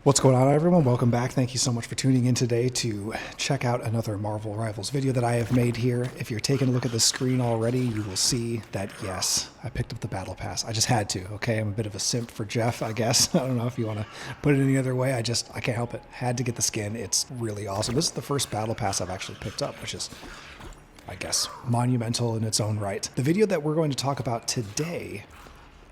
What's going on, everyone? Welcome back. Thank you so much for tuning in today to check out another Marvel Rivals video that I have made here. If you're taking a look at the screen already, you will see that, yes, I picked up the Battle Pass. I just had to, okay? I'm a bit of a simp for Jeff, I guess. I don't know if you want to put it any other way. I can't help it. Had to get the skin. It's really awesome. This is the first Battle Pass I've actually picked up, which is, I guess, monumental in its own right. The video that we're going to talk about today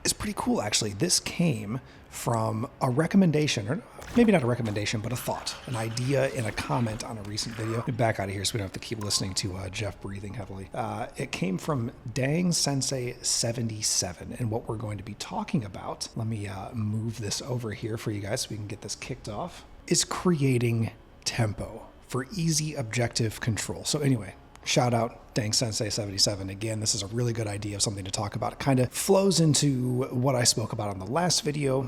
is pretty cool, actually. This came from a recommendation, or maybe not a recommendation, but a thought, an idea in a comment on a recent video. Get back out of here so we don't have to keep listening to Jeff breathing heavily. It came from Dang Sensei 77, and what we're going to be talking about, let me move this over here for you guys so we can get this kicked off, is creating tempo for easy objective control. So anyway, shout out Dang Sensei 77. Again, this is a really good idea of something to talk about. It kind of flows into what I spoke about on the last video,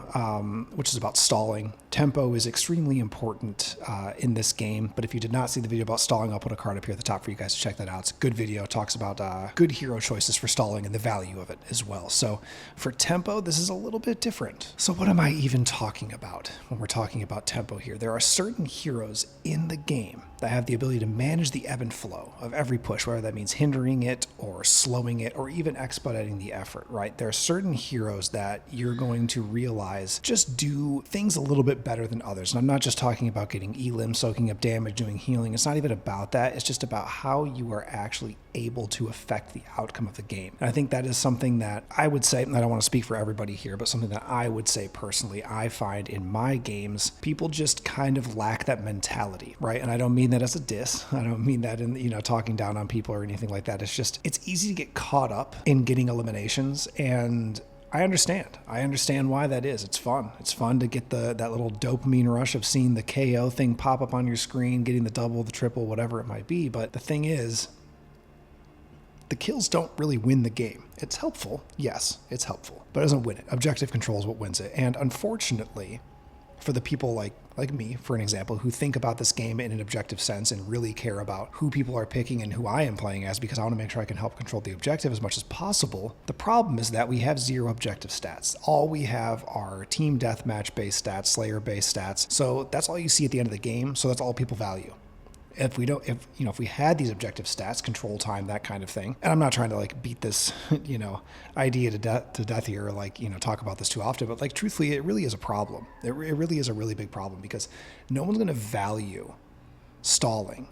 which is about stalling. Tempo is extremely important in this game, but if you did not see the video about stalling, I'll put a card up here at the top for you guys to check that out. It's a good video. It talks about good hero choices for stalling and the value of it as well. So for tempo, this is a little bit different. So what am I even talking about when we're talking about tempo here? There are certain heroes in the game that have the ability to manage the ebb and flow of every push, whether that means hindering it or slowing it or even expediting the effort, right? There are certain heroes that you're going to realize just do things a little bit better than others. And I'm not just talking about getting elim, soaking up damage, doing healing. It's not even about that. It's just about how you are actually able to affect the outcome of the game. And I think that is something that I would say, and I don't want to speak for everybody here, but something that I would say personally, I find in my games, people just kind of lack that mentality, right? And I don't mean that as a diss. I don't mean that in, talking down on people or anything like that. It's just, it's easy to get caught up in getting eliminations, and I understand why that is. It's fun. It's fun to get that little dopamine rush of seeing the KO thing pop up on your screen, getting the double, the triple, whatever it might be. But the thing is, the kills don't really win the game. It's helpful. Yes, it's helpful, but it doesn't win it. Objective control is what wins it. And unfortunately, for the people like me, for an example, who think about this game in an objective sense and really care about who people are picking and who I am playing as, because I want to make sure I can help control the objective as much as possible, the problem is that we have zero objective stats. All we have are team deathmatch based stats, slayer based stats. So that's all you see at the end of the game. So that's all people value. If we had these objective stats, control time, that kind of thing, and I'm not trying to beat this, idea to death here, or talk about this too often, but truthfully, it really is a problem. It really is a really big problem, because no one's going to value stalling,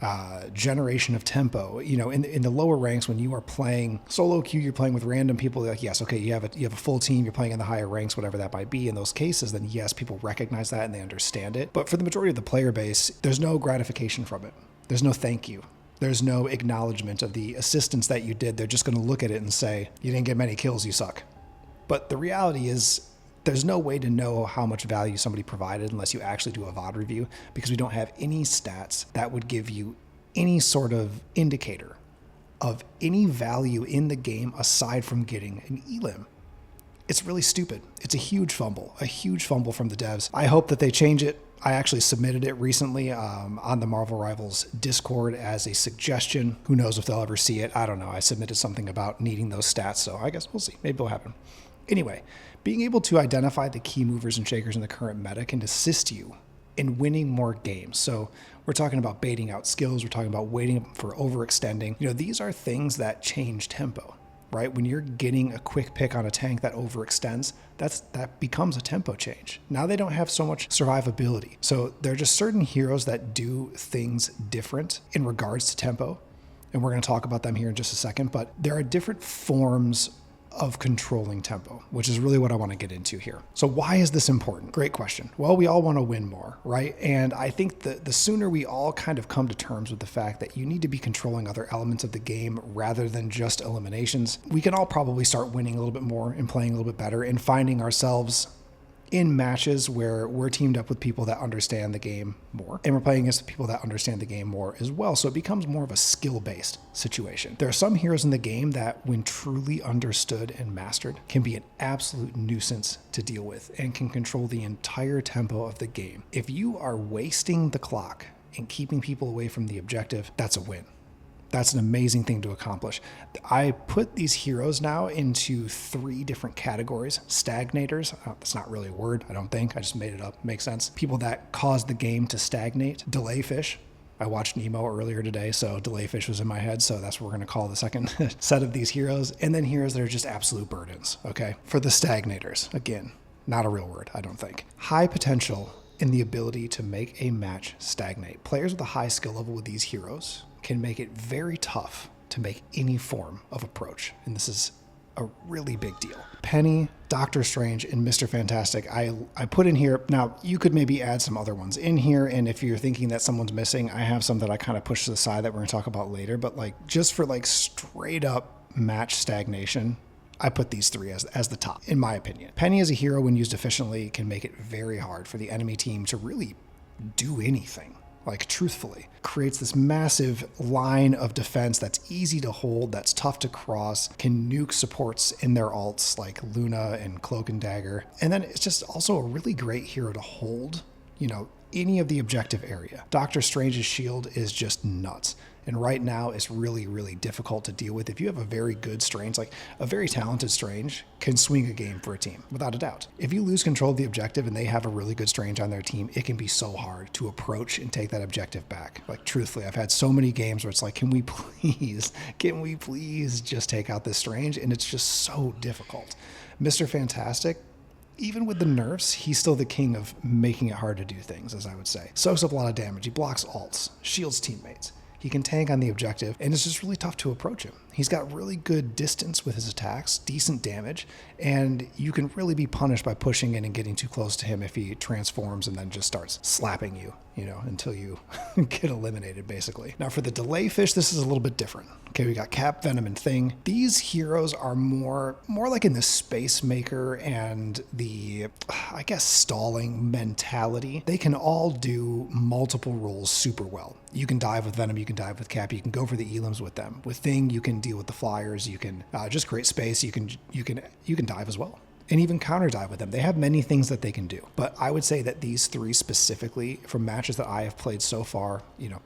generation of tempo. In the lower ranks, when you are playing solo queue, you're playing with random people. Yes, okay, you have a full team, you're playing in the higher ranks, whatever that might be. In those cases, then yes, people recognize that and they understand it. But for the majority of the player base, there's no gratification from it. There's no thank you. There's no acknowledgement of the assistance that you did. They're just going to look at it and say, you didn't get many kills, you suck. But the reality is, there's no way to know how much value somebody provided unless you actually do a VOD review, because we don't have any stats that would give you any sort of indicator of any value in the game aside from getting an elim. It's really stupid. It's a huge fumble from the devs. I hope that they change it. I actually submitted it recently on the Marvel Rivals Discord as a suggestion. Who knows if they'll ever see it? I don't know. I submitted something about needing those stats, so I guess we'll see. Maybe it'll happen. Anyway, being able to identify the key movers and shakers in the current meta can assist you in winning more games. So we're talking about baiting out skills. We're talking about waiting for overextending. These are things that change tempo, right? When you're getting a quick pick on a tank that overextends, that becomes a tempo change. Now they don't have so much survivability. So there are just certain heroes that do things different in regards to tempo. And we're going to talk about them here in just a second, but there are different forms of controlling tempo, which is really what I want to get into here. So why is this important? Great question. Well, we all want to win more, right? And I think the sooner we all kind of come to terms with the fact that you need to be controlling other elements of the game rather than just eliminations, we can all probably start winning a little bit more and playing a little bit better and finding ourselves in matches where we're teamed up with people that understand the game more, and we're playing against people that understand the game more as well. So it becomes more of a skill-based situation. There are some heroes in the game that, when truly understood and mastered, can be an absolute nuisance to deal with and can control the entire tempo of the game. If you are wasting the clock and keeping people away from the objective, that's a win. That's an amazing thing to accomplish. I put these heroes now into 3 different categories. Stagnators, that's not really a word, I don't think. I just made it up. Makes sense. People that cause the game to stagnate. Delay fish. I watched Nemo earlier today, so delay fish was in my head, so that's what we're going to call the second set of these heroes. And then heroes that are just absolute burdens, okay? For the stagnators, again, not a real word, I don't think. High potential in the ability to make a match stagnate. Players with a high skill level with these heroes can make it very tough to make any form of approach. And this is a really big deal. Penny, Doctor Strange, and Mr. Fantastic, I put in here. Now, you could maybe add some other ones in here, and if you're thinking that someone's missing, I have some that I kind of push to the side that we're going to talk about later, but like just for like straight up match stagnation, I put these 3 as the top, in my opinion. Penny as a hero, when used efficiently, can make it very hard for the enemy team to really do anything. Like, truthfully, creates this massive line of defense that's easy to hold, that's tough to cross, can nuke supports in their alts like Luna and Cloak and Dagger. And then it's just also a really great hero to hold, you know, any of the objective area. Doctor Strange's shield is just nuts. And right now it's really, really difficult to deal with. If you have a very good Strange, like a very talented Strange can swing a game for a team, without a doubt. If you lose control of the objective and they have a really good Strange on their team, it can be so hard to approach and take that objective back. Like, truthfully, I've had so many games where it's like, can we please just take out this Strange? And it's just so difficult. Mr. Fantastic, even with the nerfs, he's still the king of making it hard to do things, as I would say. Soaks up a lot of damage. He blocks alts, shields teammates. He can tank on the objective, and it's just really tough to approach him. He's got really good distance with his attacks, decent damage, and you can really be punished by pushing in and getting too close to him if he transforms and then just starts slapping you, you know, until you get eliminated, basically. Now, for the delay fish, this is a little bit different. Okay, we got Cap, Venom, and Thing. These heroes are more like in the Space Maker and the, I guess, stalling mentality. They can all do multiple roles super well. You can dive with Venom, you can dive with Cap, you can go for the elims with them. With Thing, you can deal with the flyers, you can just create space, you can dive as well. And even counter dive with them. They have many things that they can do. But I would say that these 3 specifically, from matches that I have played so far, you know,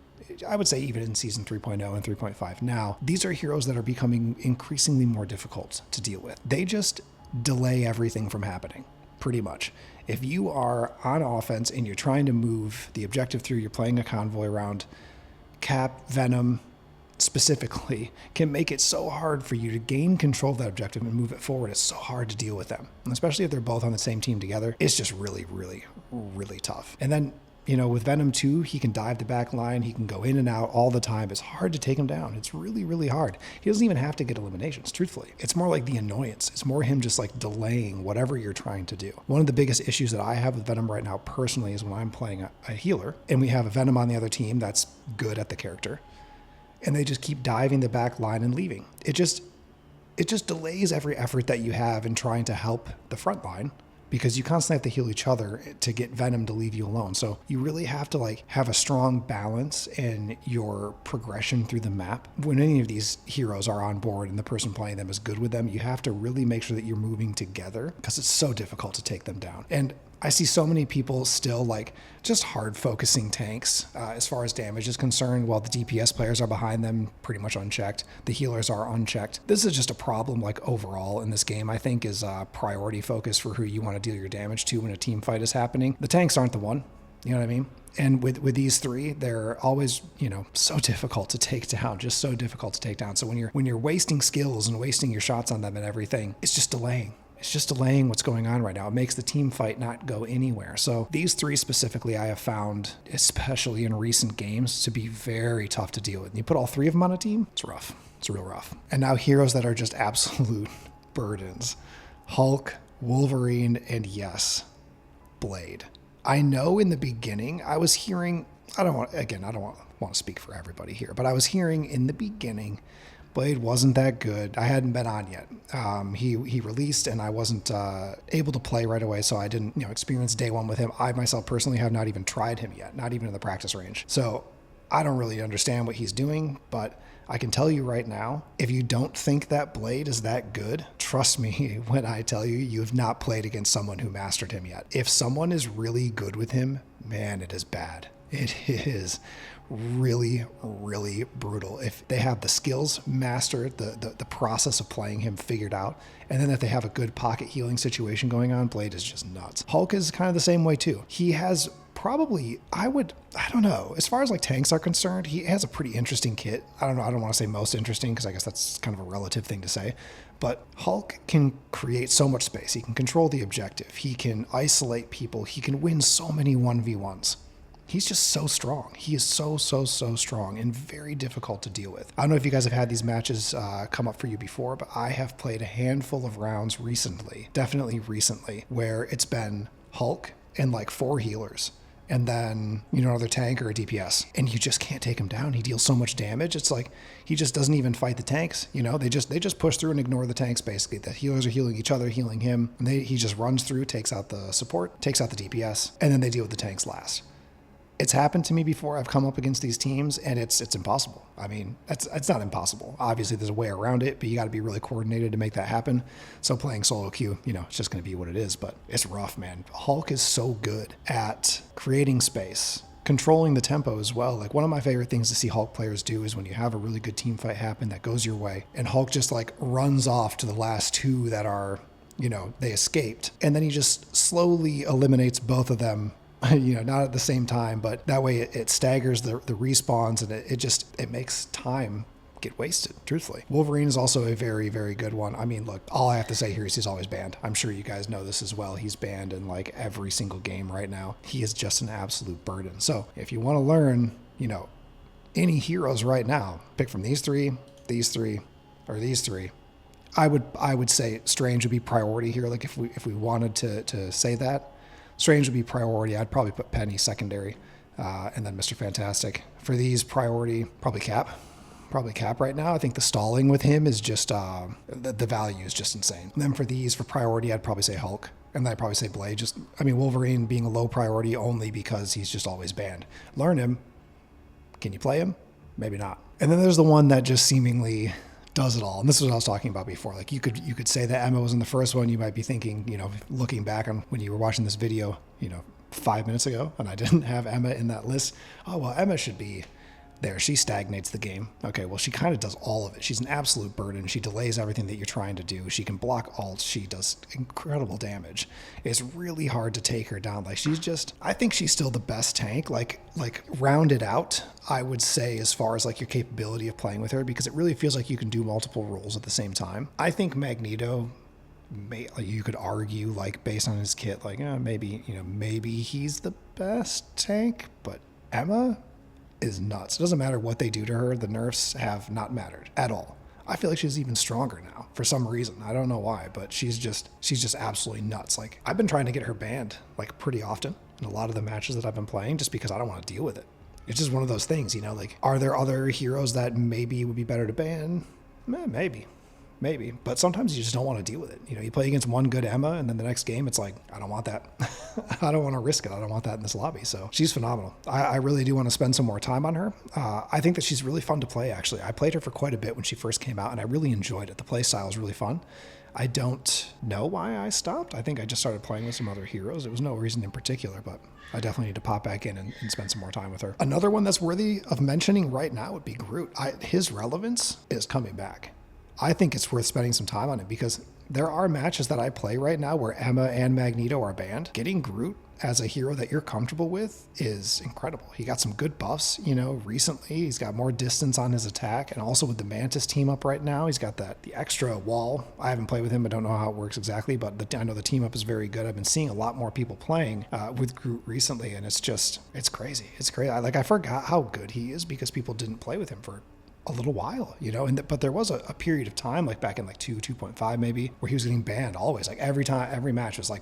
I would say even in Season 3.0 and 3.5 now, these are heroes that are becoming increasingly more difficult to deal with. They just delay everything from happening, pretty much. If you are on offense and you're trying to move the objective through, you're playing a convoy around, Cap, Venom, specifically, can make it so hard for you to gain control of that objective and move it forward. It's so hard to deal with them. And especially if they're both on the same team together, it's just really, really, really tough. And then, you know, with Venom too, he can dive the back line. He can go in and out all the time. It's hard to take him down. It's really, really hard. He doesn't even have to get eliminations, truthfully. It's more like the annoyance. It's more him just like delaying whatever you're trying to do. One of the biggest issues that I have with Venom right now personally is when I'm playing a healer and we have a Venom on the other team that's good at the character, and they just keep diving the back line and leaving. It just delays every effort that you have in trying to help the front line, because you constantly have to heal each other to get Venom to leave you alone. So you really have to like have a strong balance in your progression through the map. When any of these heroes are on board and the person playing them is good with them, you have to really make sure that you're moving together, because it's so difficult to take them down. And I see so many people still like just hard focusing tanks as far as damage is concerned, while the DPS players are behind them pretty much unchecked. The healers are unchecked. This is just a problem like overall in this game, I think, is priority focus for who you want to deal your damage to when a team fight is happening. The tanks aren't the one, you know what I mean? And with these 3, they're always, you know, so difficult to take down, just so difficult to take down. So when you're wasting skills and wasting your shots on them and everything, it's just delaying. It's just delaying what's going on right now. It makes the team fight not go anywhere. So these 3 specifically I have found, especially in recent games, to be very tough to deal with. And you put all 3 of them on a team, it's rough. It's real rough. And now heroes that are just absolute burdens. Hulk, Wolverine, and yes, Blade. I know in the beginning I was hearing, I don't want to speak for everybody here, but I was hearing in the beginning Blade wasn't that good. I hadn't been on yet. He released and I wasn't able to play right away, so I didn't experience day one with him. I myself personally have not even tried him yet, not even in the practice range. So I don't really understand what he's doing, but I can tell you right now, if you don't think that Blade is that good, trust me when I tell you, you have not played against someone who mastered him yet. If someone is really good with him, man, it is bad. It is really, really brutal. If they have the skills mastered, the process of playing him figured out, and then if they have a good pocket healing situation going on, Blade is just nuts. Hulk is kind of the same way too. He has probably, I don't know, as far as like tanks are concerned, he has a pretty interesting kit. I don't know, I don't want to say most interesting because I guess that's kind of a relative thing to say. But Hulk can create so much space. He can control the objective. He can isolate people. He can win so many 1v1s. He's just so strong. He is so strong and very difficult to deal with. I don't know if you guys have had these matches come up for you before, but I have played a handful of rounds recently, definitely recently, where it's been Hulk and like 4 healers. And then, you know, another tank or a DPS, and you just can't take him down. He deals so much damage. It's like he just doesn't even fight the tanks. You know, they just push through and ignore the tanks. Basically, the healers are healing each other, healing him, and he just runs through, takes out the support, takes out the DPS, and then they deal with the tanks last. It's happened to me before. I've come up against these teams, and it's impossible. I mean, it's not impossible. Obviously, there's a way around it, but you got to be really coordinated to make that happen. So playing solo queue, you know, it's just going to be what it is, but it's rough, man. Hulk is so good at creating space, controlling the tempo as well. Like, one of my favorite things to see Hulk players do is when you have a really good team fight happen that goes your way, and Hulk just like runs off to the last 2 that are, you know, they escaped, and then he just slowly eliminates both of them. You know, not at the same time, but that way it staggers the respawns, and it makes time get wasted, truthfully. Wolverine is also a very, very good one. I mean, look, all I have to say here is he's always banned. I'm sure you guys know this as well. He's banned in like every single game right now. He is just an absolute burden. So if you want to learn, you know, any heroes right now, pick from these three, or these 3. I would say Strange would be priority here. Like if we wanted to say that, Strange would be priority. I'd probably put Penny secondary, and then Mr. Fantastic. For these, priority, probably Cap. Probably Cap right now. I think the stalling with him is just, the value is just insane. And then for these, for priority, I'd probably say Hulk. And then I'd probably say Blade. Wolverine being a low priority only because he's just always banned. Learn him. Can you play him? Maybe not. And then there's the one that just seemingly does it all. And this is what I was talking about before. Like you could say that Emma was in the first one. You might be thinking, you know, looking back on when you were watching this video, you know, 5 minutes ago, and I didn't have Emma in that list. Oh, well, Emma should be there. She stagnates the game. Okay, well, she kind of does all of it. She's an absolute burden. She delays everything that you're trying to do. She can block ults. She does incredible damage. It's really hard to take her down. Like, I think she's still the best tank. Like rounded out, I would say, as far as like your capability of playing with her, because it really feels like you can do multiple roles at the same time. I think Magneto, you could argue, like, based on his kit, like, maybe he's the best tank, but Emma is nuts. It doesn't matter what they do to her. The nerfs have not mattered at all. I feel like she's even stronger now for some reason. I don't know why, but she's just absolutely nuts. Like, I've been trying to get her banned like pretty often in a lot of the matches that I've been playing, just because I don't want to deal with it. It's just one of those things, you know, like, are there other heroes that maybe would be better to ban? Maybe, but sometimes you just don't want to deal with it. You know, you play against one good Emma, and then the next game, it's like, I don't want that. I don't want to risk it. I don't want that in this lobby. So she's phenomenal. I really do want to spend some more time on her. I think that she's really fun to play, actually. I played her for quite a bit when she first came out, and I really enjoyed it. The play style is really fun. I don't know why I stopped. I think I just started playing with some other heroes. There was no reason in particular, but I definitely need to pop back in and spend some more time with her. Another one that's worthy of mentioning right now would be Groot. His relevance is coming back. I think it's worth spending some time on it, because there are matches that I play right now where Emma and Magneto are banned. Getting Groot as a hero that you're comfortable with is incredible. He got some good buffs, you know, recently. He's got more distance on his attack, and also with the Mantis team up right now, he's got the extra wall. I haven't played with him. I don't know how it works exactly, but I know the team up is very good. I've been seeing a lot more people playing with Groot recently, and it's crazy. It's crazy. I forgot how good he is because people didn't play with him for a little while, you know, but there was a period of time, like back in like 2.5 maybe, where he was getting banned always. Like every match was like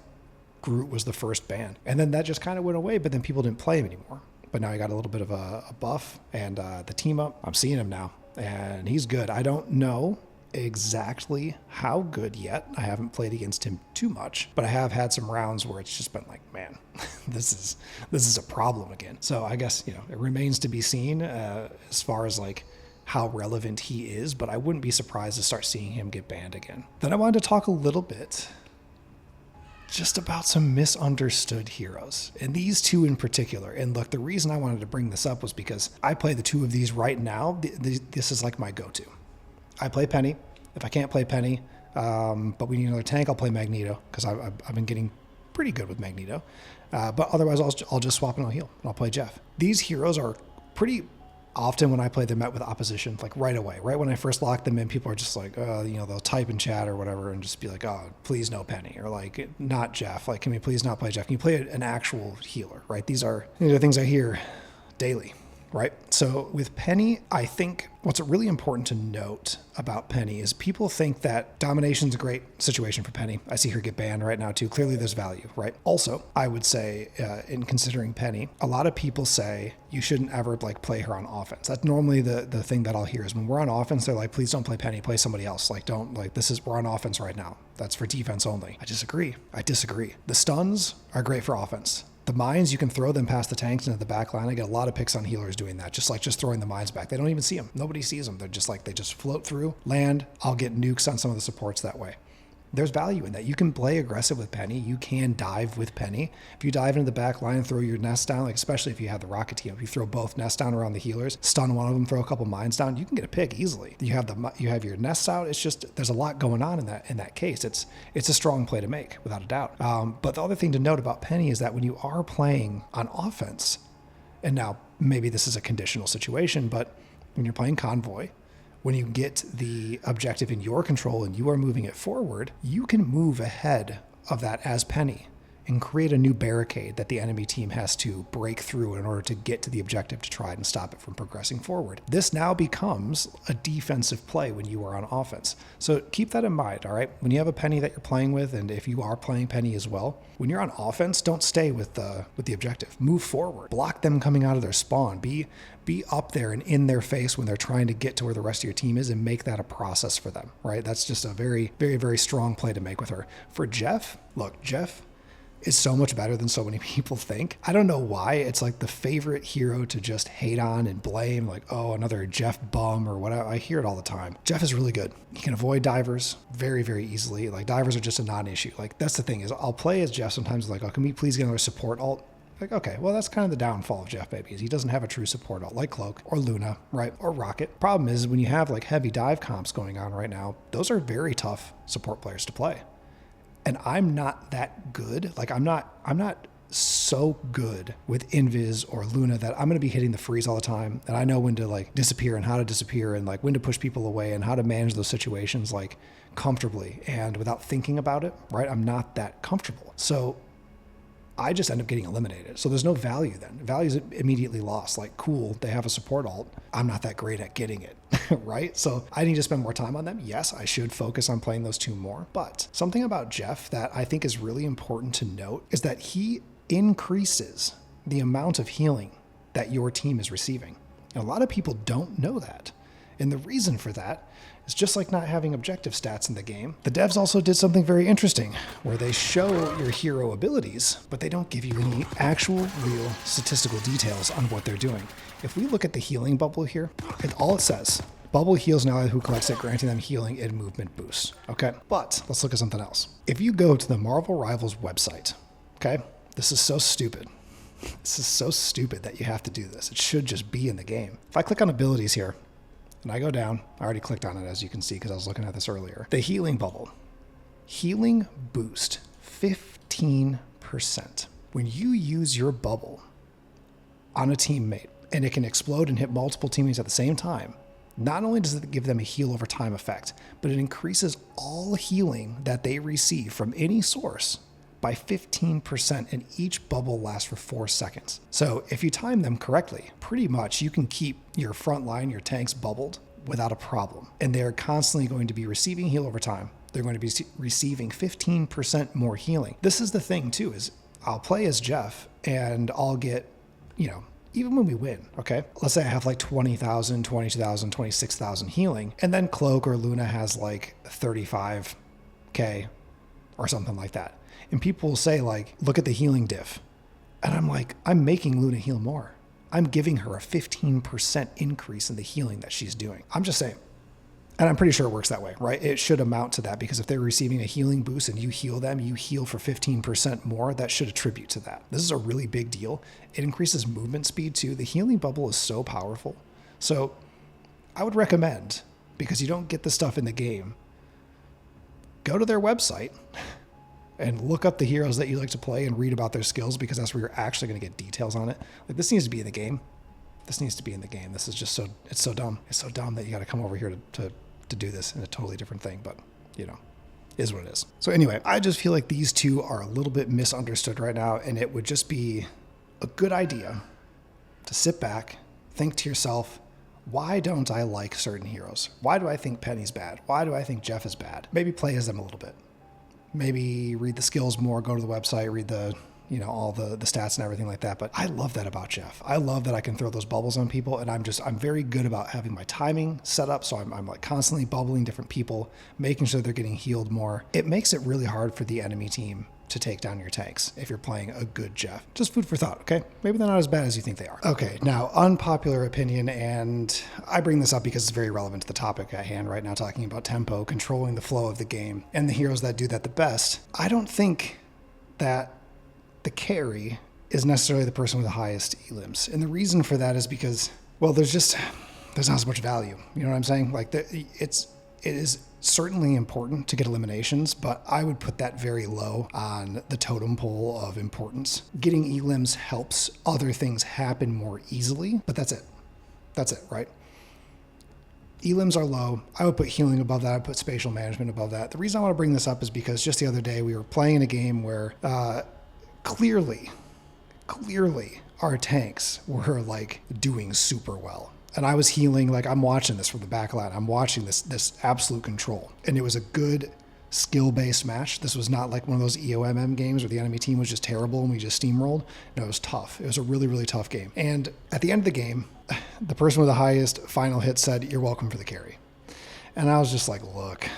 Groot was the first ban, and then that just kind of went away, but then people didn't play him anymore. But now he got a little bit of a buff, and the team up, I'm seeing him now, and he's good. I don't know exactly how good yet. I haven't played against him too much, but I have had some rounds where it's just been like, man, this is a problem again. So I guess, you know, it remains to be seen as far as like how relevant he is, but I wouldn't be surprised to start seeing him get banned again. Then I wanted to talk a little bit just about some misunderstood heroes. And these two in particular. And look, the reason I wanted to bring this up was because I play the two of these right now. This is like my go-to. I play Penny. If I can't play Penny, but we need another tank, I'll play Magneto, because I've been getting pretty good with Magneto. But otherwise, I'll just swap and I'll heal, and I'll play Jeff. These heroes are pretty often, when I play them, met with opposition, like right away. Right when I first lock them in, people are just like, they'll type in chat or whatever and just be like, oh, please no Penny, or like, not Jeff. Like, can we please not play Jeff? Can you play an actual healer, right? These are things I hear daily. Right. So with Penny, I think what's really important to note about Penny is people think that domination's a great situation for Penny. I see her get banned right now too. Clearly there's value, right? Also, I would say in considering Penny, a lot of people say you shouldn't ever like play her on offense. That's normally the thing that I'll hear is when we're on offense, they're like, please don't play Penny, play somebody else. Like, we're on offense right now. That's for defense only. I disagree. The stuns are great for offense. The mines, you can throw them past the tanks into the back line. I get a lot of picks on healers doing that, just throwing the mines back. They don't even see them. Nobody sees them. They're just like, they just float through, land. I'll get nukes on some of the supports that way. There's value in that. You can play aggressive with Penny. You can dive with Penny. If you dive into the back line and throw your nest down, like especially if you have the rocket team, if you throw both nests down around the healers, stun one of them, throw a couple mines down, you can get a pick easily. You have your nests out. It's just, there's a lot going on in that case. It's a strong play to make, without a doubt. But the other thing to note about Penny is that when you are playing on offense, and now maybe this is a conditional situation, but when you're playing Convoy, when you get the objective in your control and you are moving it forward, you can move ahead of that as Penny and create a new barricade that the enemy team has to break through in order to get to the objective to try and stop it from progressing forward. This now becomes a defensive play when you are on offense. So keep that in mind, all right? When you have a Penny that you're playing with, and if you are playing Penny as well, when you're on offense, don't stay with the objective. Move forward. Block them coming out of their spawn. Be up there and in their face when they're trying to get to where the rest of your team is, and make that a process for them, right? That's just a very, very, very strong play to make with her. For Jeff, look, Jeff is so much better than so many people think. I don't know why it's like the favorite hero to just hate on and blame, like, oh, another Jeff bum or whatever. I hear it all the time. Jeff is really good. He can avoid divers very, very easily. Like, divers are just a non-issue. Like, that's the thing, is I'll play as Jeff sometimes, like, oh, can we please get another support alt? Like, okay, well, that's kind of the downfall of Jeff, baby, is he doesn't have a true support alt like Cloak or Luna, right? Or Rocket. Problem is, when you have like heavy dive comps going on right now, those are very tough support players to play. And I'm not that good. Like, I'm not so good with Invis or Luna that I'm going to be hitting the freeze all the time. And I know when to like disappear and how to disappear and like when to push people away and how to manage those situations like comfortably and without thinking about it, right? I'm not that comfortable. So I just end up getting eliminated. So there's no value then. Value is immediately lost. Like, cool, they have a support alt. I'm not that great at getting it, right? So I need to spend more time on them. Yes, I should focus on playing those two more. But something about Jeff that I think is really important to note is that he increases the amount of healing that your team is receiving. And a lot of people don't know that. And the reason for that is just like not having objective stats in the game. The devs also did something very interesting where they show your hero abilities, but they don't give you any actual real statistical details on what they're doing. If we look at the healing bubble here, all it says, bubble heals an ally who collects it, granting them healing and movement boosts. Okay, but let's look at something else. If you go to the Marvel Rivals website, okay, this is so stupid. This is so stupid that you have to do this. It should just be in the game. If I click on abilities here, and I go down, I already clicked on it as you can see because I was looking at this earlier. The healing bubble. Healing boost 15%. When you use your bubble on a teammate and it can explode and hit multiple teammates at the same time, not only does it give them a heal over time effect, but it increases all healing that they receive from any source by 15%, and each bubble lasts for 4 seconds. So if you time them correctly, pretty much you can keep your front line, your tanks bubbled without a problem. And they're constantly going to be receiving heal over time. They're going to be receiving 15% more healing. This is the thing too, is I'll play as Jeff and I'll get, even when we win, okay? Let's say I have like 20,000, 22,000, 26,000 healing, and then Cloak or Luna has like 35K or something like that. And people will say like, look at the healing diff. And I'm like, I'm making Luna heal more. I'm giving her a 15% increase in the healing that she's doing. I'm just saying, And I'm pretty sure it works that way, right? It should amount to that, because if they're receiving a healing boost and you heal them, you heal for 15% more, that should attribute to that. This is a really big deal. It increases movement speed too. The healing bubble is so powerful. So I would recommend, because you don't get this stuff in the game, go to their website and look up the heroes that you like to play and read about their skills, because that's where you're actually going to get details on it. Like, this needs to be in the game. This needs to be in the game. This is just so, it's so dumb. It's so dumb that you got to come over here to do this in a totally different thing, but you know, is what it is. So anyway, I just feel like these two are a little bit misunderstood right now, and it would just be a good idea to sit back, think to yourself, why don't I like certain heroes? Why do I think Penny's bad? Why do I think Jeff is bad? Maybe play as them a little bit. Maybe read the skills more, go to the website, read the, you know, all the stats and everything like that. But I love that about Jeff. I love that I can throw those bubbles on people, and I'm very good about having my timing set up. So I'm like constantly bubbling different people, making sure they're getting healed more. It makes it really hard for the enemy team to take down your tanks if you're playing a good Jeff. Just food for thought, okay? Maybe they're not as bad as you think they are. Okay, now unpopular opinion, and I bring this up because it's very relevant to the topic at hand right now, talking about tempo, controlling the flow of the game, and the heroes that do that the best. I don't think that the carry is necessarily the person with the highest elims. And the reason for that is because, well, there's not as much value. You know what I'm saying? Like, it is certainly important to get eliminations, but I would put that very low on the totem pole of importance. Getting elims helps other things happen more easily, but that's it. That's it, right? Elims are low. I would put healing above that. I would put spatial management above that. The reason I want to bring this up is because just the other day we were playing in a game where clearly our tanks were like doing super well. And I was healing, like I'm watching this from the back line. I'm watching this absolute control. And it was a good skill-based match. This was not like one of those EOMM games where the enemy team was just terrible and we just steamrolled. No, it was tough. It was a really, really tough game. And at the end of the game, the person with the highest final hit said, "You're welcome for the carry." And I was just like, look,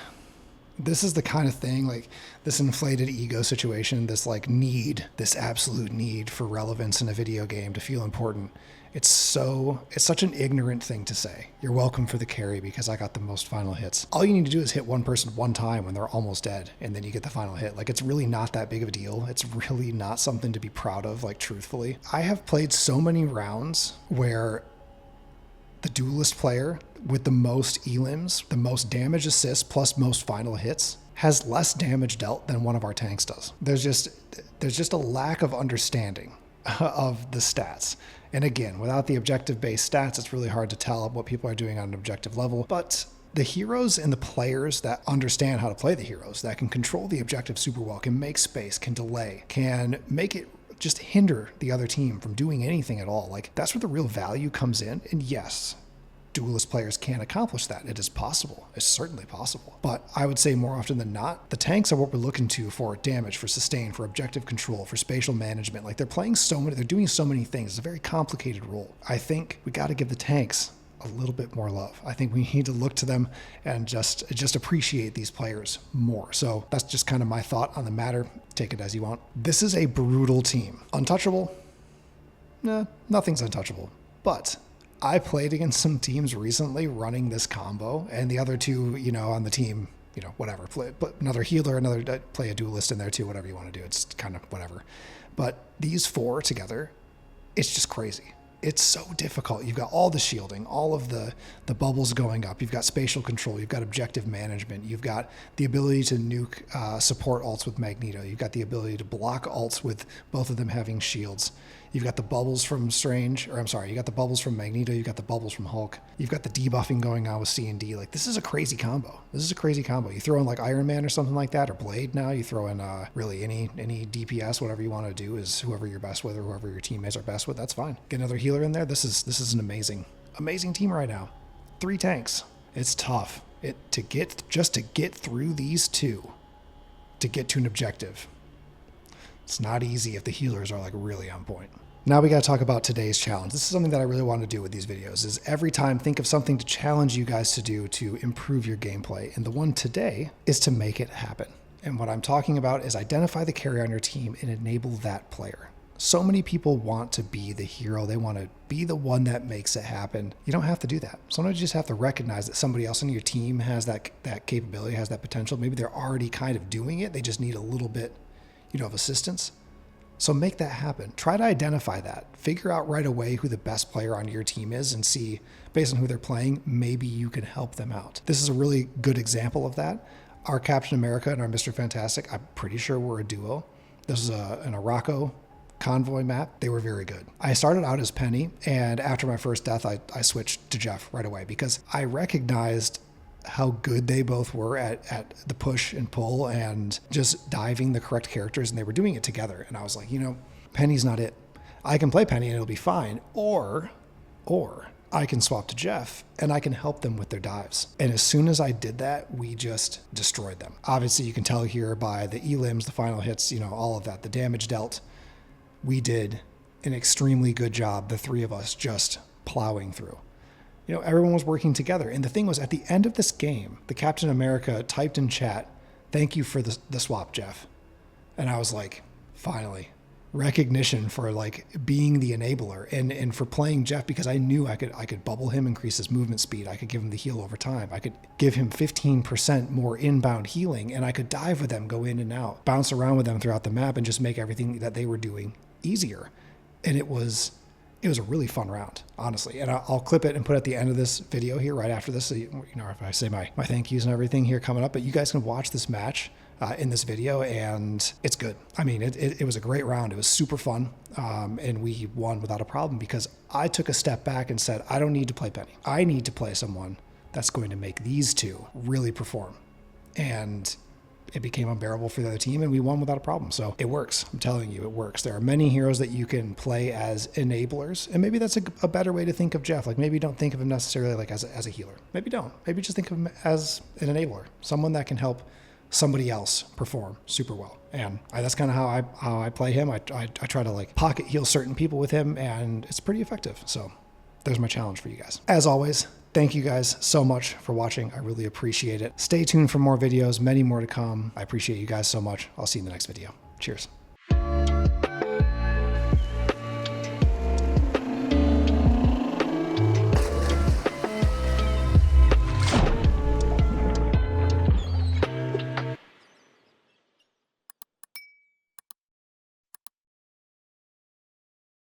this is the kind of thing, like this inflated ego situation, this like need, this absolute need for relevance in a video game to feel important. It's such an ignorant thing to say. You're welcome for the carry because I got the most final hits. All you need to do is hit one person one time when they're almost dead, and then you get the final hit. Like, it's really not that big of a deal. It's really not something to be proud of, like, truthfully. I have played so many rounds where the duelist player with the most elims, the most damage assists plus most final hits, has less damage dealt than one of our tanks does. There's just a lack of understanding of the stats. And again, without the objective-based stats, it's really hard to tell what people are doing on an objective level. But the heroes and the players that understand how to play the heroes, that can control the objective super well, can make space, can delay, can make it just hinder the other team from doing anything at all. Like, that's where the real value comes in. And yes, duelist players can accomplish that. It is possible. It's certainly possible. But I would say more often than not, the tanks are what we're looking to for damage, for sustain, for objective control, for spatial management. Like, they're doing so many things. It's a very complicated role. I think we got to give the tanks a little bit more love. I think we need to look to them and just appreciate these players more. So that's just kind of my thought on the matter. Take it as you want. This is a brutal team. Untouchable? Nah, nothing's untouchable. But I played against some teams recently running this combo, and the other two, you know, on the team, you know, whatever, but another healer, play a duelist in there too, whatever you want to do. It's kind of whatever. But these four together, it's just crazy. It's so difficult. You've got all the shielding, all of the bubbles going up. You've got spatial control. You've got objective management. You've got the ability to nuke support ults with Magneto. You've got the ability to block ults with both of them having shields. You've got the bubbles from you got the bubbles from Magneto. You've got the bubbles from Hulk. You've got the debuffing going on with C and D. Like, this is a crazy combo. You throw in like Iron Man or something like that, or Blade now. You throw in really any DPS, whatever you want to do is whoever you're best with or whoever your teammates are best with. That's fine. Get another healer in there. This is an amazing team right now. 3 tanks. It's tough. To get through these two, to get to an objective. It's not easy if the healers are like really on point. Now we got to talk about today's challenge. This is something that I really want to do with these videos, is every time think of something to challenge you guys to do to improve your gameplay. And the one today is to make it happen. And what I'm talking about is identify the carry on your team and enable that player. So many people want to be the hero. They want to be the one that makes it happen. You don't have to do that. Sometimes you just have to recognize that somebody else on your team has that capability, has that potential. Maybe they're already kind of doing it. They just need a little bit, of assistance. So make that happen. Try to identify that. Figure out right away who the best player on your team is and see, based on who they're playing, maybe you can help them out. This is a really good example of that. Our Captain America and our Mr. Fantastic, I'm pretty sure we're a duo. This is an Araco convoy map. They were very good. I started out as Penny, and after my first death, I switched to Jeff right away because I recognized how good they both were at the push and pull and just diving the correct characters, and they were doing it together. And I was like, Penny's not it. I can play Penny and it'll be fine. Or I can swap to Jeff and I can help them with their dives. And as soon as I did that, we just destroyed them. Obviously, you can tell here by the elims, the final hits, all of that, the damage dealt. We did an extremely good job, the three of us just plowing through. Everyone was working together. And the thing was, at the end of this game, the Captain America typed in chat, "Thank you for the swap, Jeff." And I was like, finally, recognition for being the enabler and for playing Jeff, because I knew I could bubble him, increase his movement speed. I could give him the heal over time. I could give him 15% more inbound healing, and I could dive with them, go in and out, bounce around with them throughout the map and just make everything that they were doing easier. And it was a really fun round, honestly. And I'll clip it and put it at the end of this video here, right after this. So, if I say my thank yous and everything here coming up, but you guys can watch this match in this video, and it's good. I mean, it was a great round. It was super fun, and we won without a problem because I took a step back and said, I don't need to play Penny. I need to play someone that's going to make these two really perform. And it became unbearable for the other team, and we won without a problem. So it works. I'm telling you, it works. There are many heroes that you can play as enablers, and maybe that's a better way to think of Jeff. Maybe don't think of him necessarily as a healer. Maybe don't. Maybe just think of him as an enabler, someone that can help somebody else perform super well. And that's kind of how I play him. I try to pocket heal certain people with him, and it's pretty effective. So there's my challenge for you guys. As always, thank you guys so much for watching. I really appreciate it. Stay tuned for more videos, many more to come. I appreciate you guys so much. I'll see you in the next video. Cheers.